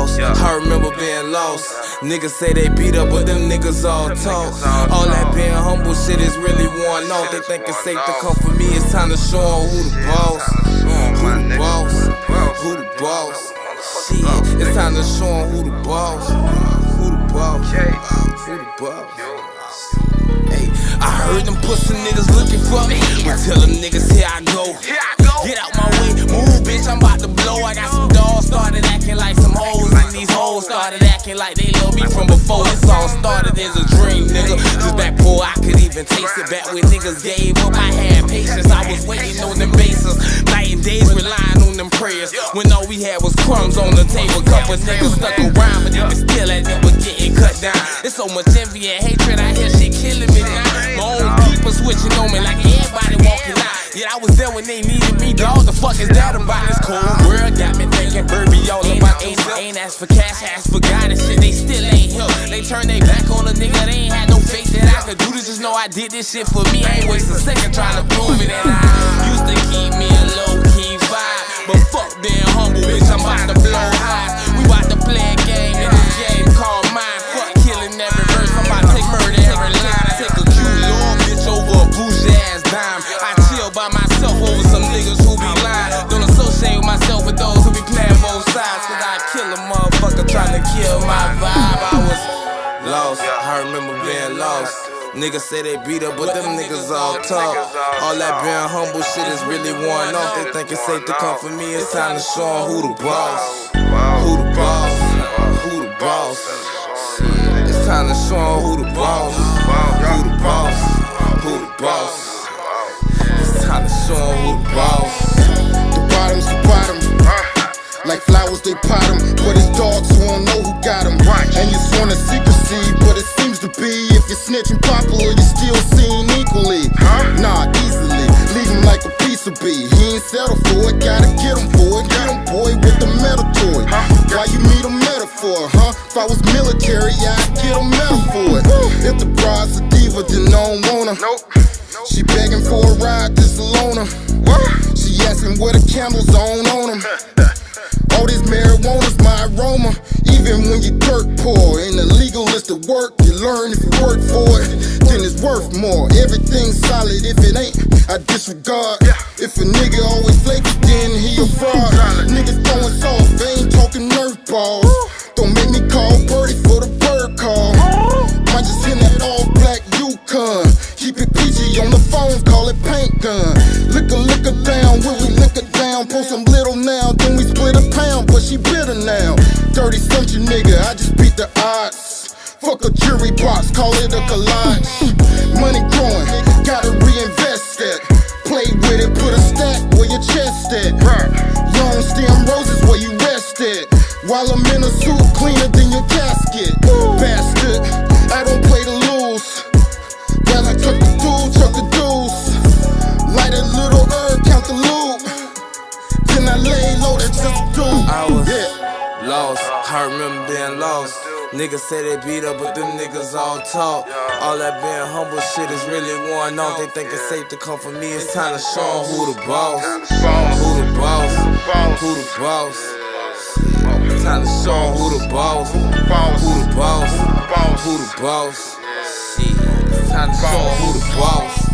lost. I remember being lost. Niggas say they beat up, but them niggas all talk. All that being humble shit is really worn off. They think it's safe to come for me. It's time to show 'em who the boss. Who the boss? Who the boss? Shit, it's time to show 'em who the boss. Who the boss? Who the boss? Hey, I heard them pussy niggas looking for me. Well, tell them niggas here I go. Get out my way, move bitch, I'm about to blow. I got some dogs started acting like some hoes, and these hoes started acting like they love me from before. This all started as a dream, nigga. Just back before I could even taste it. Back when niggas gave up, I had patience. I was waiting on them bases, night and days relying on them prayers. When all we had was crumbs on the table. Couple niggas stuck around, but niggas still at them was getting cut down. There's so much envy and hatred out here, shit killing me now. My own people switching on me like everybody walking out. Yeah, I was there when they needed me, dog. The fuck is that about? This cold world got me thinking Burby all about themselves. Ain't asked for cash, asked for God and shit. They still ain't help. They turn their back on a nigga. They ain't had no faith that I could do this. Just know I did this shit for me. I ain't waste a second trying to prove it. And I used to keep me a low-key vibe, but fuck being humble, bitch. I'm about to blow highs. We about to play a game in this game called mine. Fuck killing every verse. I'm about to take murder every line. I take a cute long bitch over a bougie ass dime. I chill by myself over some niggas who be lying. Don't associate myself with those who be playing both sides, cause I kill a motherfucker trying to kill my vibe. I was lost, I remember being lost. Niggas say they beat up, but them niggas all talk. All that being humble shit is really worn off. They think it's safe to come for me. It's time to show 'em who the boss. Who the boss? Who the boss? It's time to show 'em who the boss. Who the boss? Who the boss? It's time to show 'em who the boss. The bottom's the bottom. Like flowers, they pot 'em. But it's dogs who don't know who got 'em. And you sworn to secrecy, but it seems to be if you're snitching popular, you're still seen equally. Nah, easily. Leave him like a piece of bee. He ain't settle for it, gotta get him for it. Get him, boy, with the metal toy. Why you need a metaphor, huh? If I was military, I'd get a medal for it. If the bride's a diva, then I don't want her. She begging for a ride, just alone her. She asking where the candles on them. All this marijuana's my aroma. Even when you dirt poor and illegal is the work, you learn if you work for it, then it's worth more. Everything's solid, if it ain't, I disregard. If a nigga always flaky, then he a fraud. Niggas throwing soft, they ain't talking nerf balls. Don't make me call Birdie for the bird call. Might just hit that all black Yukon. Keep it PG on the phone, call it paint gun. Lick her down, when we lick her down. Post some little now, then we split a pound. But she bitter now. Dirty sumption nigga, I just beat the odds. Fuck a jury box, call it a collage. Money growing, gotta reinvest that. Play with it, put a stack where your chest at. Long stem roses where you rest at. While I'm in a suit cleaner than your casket. Bastard, I don't play to lose. Well, I took the dues. Light a little herb, count the loot. Then I lay low, that's just a dude. I was lost, I remember being lost. Niggas say they beat up, but them niggas all talk. All that being humble shit is really worn off. They think it's safe to come for me. It's time to show 'em who the boss. Who the boss? Who the boss? It's time to show 'em who the boss. Who the boss? Who the boss? Shit, it's time to show 'em who the boss.